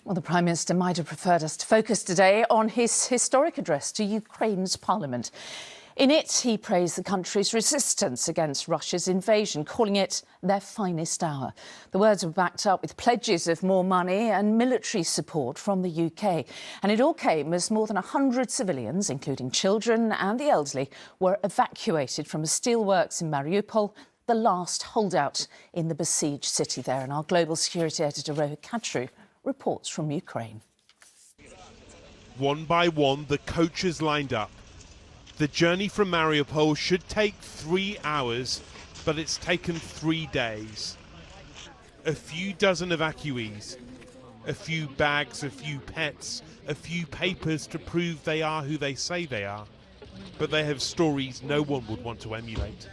Well, the Prime Minister might have preferred us to focus today on his historic address to Ukraine's parliament. In it, he praised the country's resistance against Russia's invasion, calling it their finest hour. The words were backed up with pledges of more money and military support from the UK. And it all came as more than 100 civilians, including children and the elderly, were evacuated from a steelworks in Mariupol, the last holdout in the besieged city there. And our global security editor, Rohit Katru, reports from Ukraine. One by one, the coaches lined up. The journey from Mariupol should take 3 hours, but it's taken 3 days. A few dozen evacuees, a few bags, a few pets, a few papers to prove they are who they say they are. But they have stories no one would want to emulate.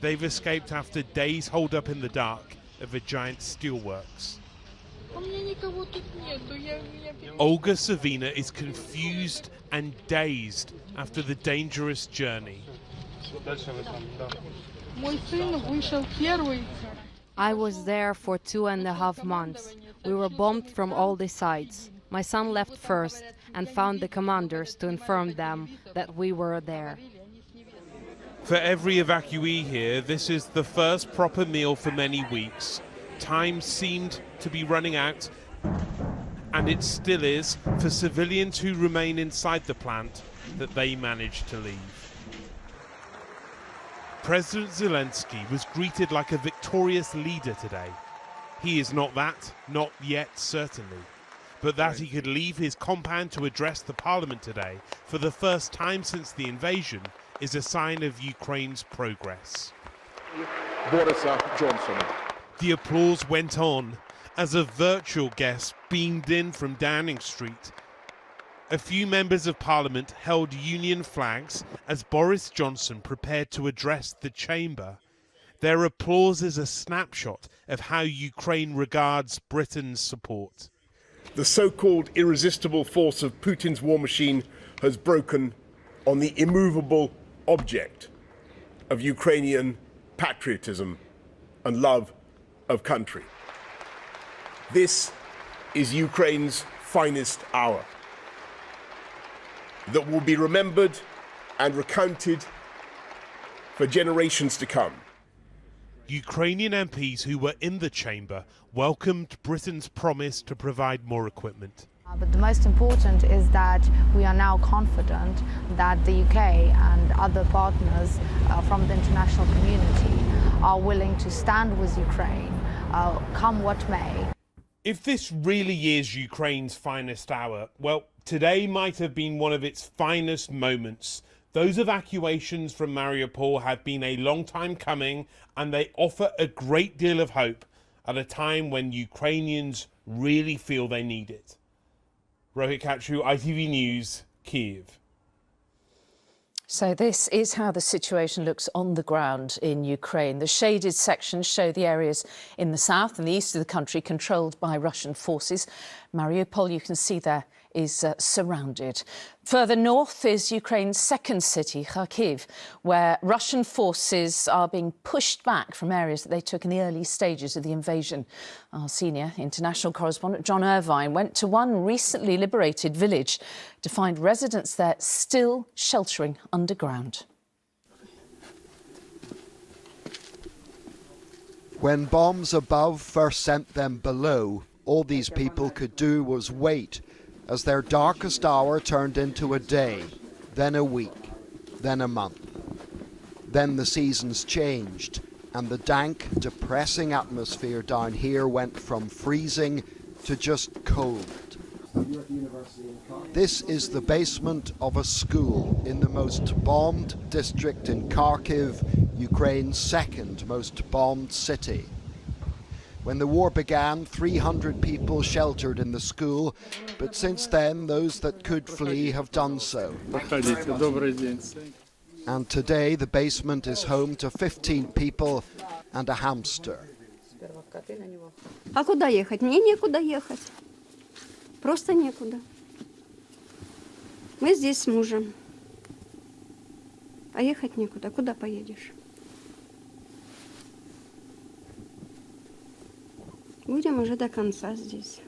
They've escaped after days holed up in the dark of a giant steelworks. Olga Savina is confused and dazed after the dangerous journey. I was there for 2.5 months. We were bombed from all the sides. My son left first and found the commanders to inform them that we were there. For every evacuee here, this is the first proper meal for many weeks. Time seemed to be running out, and it still is for civilians who remain inside the plant that they managed to leave. President Zelensky was greeted like a victorious leader today. He is not that, not yet certainly, but that he could leave his compound to address the parliament today for the first time since the invasion is a sign of Ukraine's progress. The applause went on as a virtual guest beamed in from Downing Street. A few members of parliament held union flags as Boris Johnson prepared to address the chamber. Their applause is a snapshot of how Ukraine regards Britain's support. The so-called irresistible force of Putin's war machine has broken on the immovable object of Ukrainian patriotism and love of country. This is Ukraine's finest hour that will be remembered and recounted for generations to come. Ukrainian MPs who were in the chamber welcomed Britain's promise to provide more equipment. But the most important is that we are now confident that the UK and other partners from the international community are willing to stand with Ukraine, come what may. If this really is Ukraine's finest hour, well, today might have been one of its finest moments. Those evacuations from Mariupol have been a long time coming, and they offer a great deal of hope at a time when Ukrainians really feel they need it. Rohit Katru, ITV News, Kyiv. So this is how the situation looks on the ground in Ukraine. The shaded sections show the areas in the south and the east of the country controlled by Russian forces. Mariupol, you can see there, is surrounded. Further north is Ukraine's second city, Kharkiv, where Russian forces are being pushed back from areas that they took in the early stages of the invasion. Our senior international correspondent John Irvine went to one recently liberated village to find residents there still sheltering underground. When bombs above first sent them below, all these people could do was wait as their darkest hour turned into a day, then a week, then a month. Then the seasons changed, and the dank, depressing atmosphere down here went from freezing to just cold. This is the basement of a school in the most bombed district in Kharkiv, Ukraine's second most bombed city. When the war began, 300 people sheltered in the school, but since then, those that could flee have done so. And today, the basement is home to 15 people and a hamster. А куда ехать? Мне некуда ехать. Просто некуда. Мы здесь с мужем. А ехать некуда. Куда поедешь? Будем уже до конца здесь.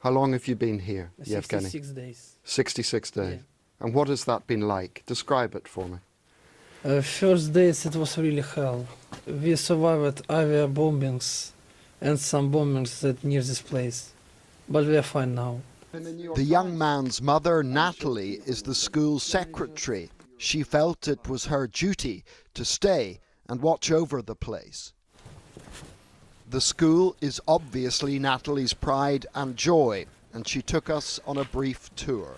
How long have you been here, Yevgeny? 66 days. 66 days. Yeah. And what has that been like? Describe it for me. First days it was really hell. We survived avia bombings and some bombings that near this place. But we are fine now. The young man's mother, Natalie, is the school secretary. She felt it was her duty to stay and watch over the place. The school is obviously Natalie's pride and joy, and she took us on a brief tour.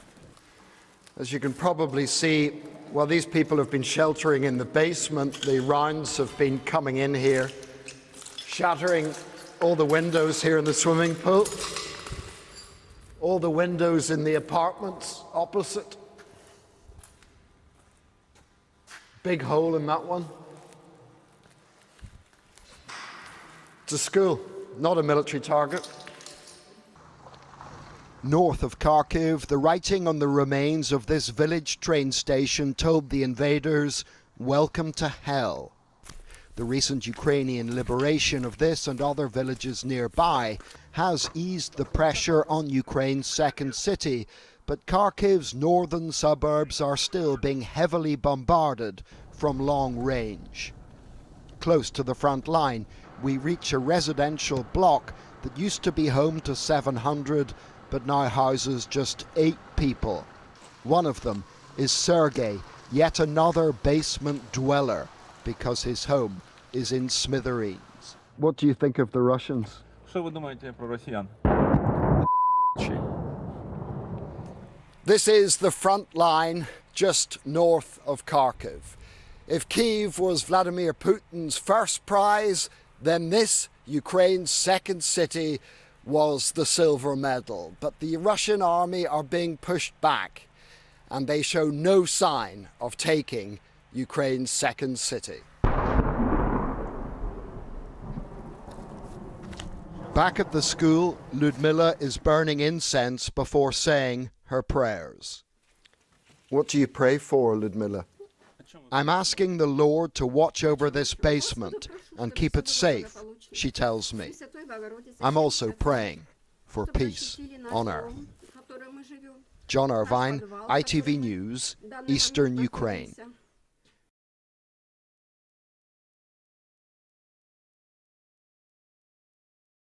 As you can probably see, while these people have been sheltering in the basement, the rounds have been coming in here, shattering all the windows here in the swimming pool, all the windows in the apartments opposite. Big hole in that one. It's a school, not a military target. North of Kharkiv, the writing on the remains of this village train station told the invaders, "Welcome to hell." The recent Ukrainian liberation of this and other villages nearby has eased the pressure on Ukraine's second city, but Kharkiv's northern suburbs are still being heavily bombarded from long range. Close to the front line, we reach a residential block that used to be home to 700, but now houses just 8 people. One of them is Sergei, yet another basement dweller, because his home is in smithereens. What do you think of the Russians? Що ви думаєте про росіян? This is the front line just north of Kharkiv. If Kyiv was Vladimir Putin's first prize, then this, Ukraine's second city, was the silver medal. But the Russian army are being pushed back, and they show no sign of taking Ukraine's second city. Back at the school, Ludmila is burning incense before saying her prayers. What do you pray for, Ludmila? I'm asking the Lord to watch over this basement and keep it safe, she tells me. I'm also praying for peace on earth. John Irvine, ITV News, Eastern Ukraine.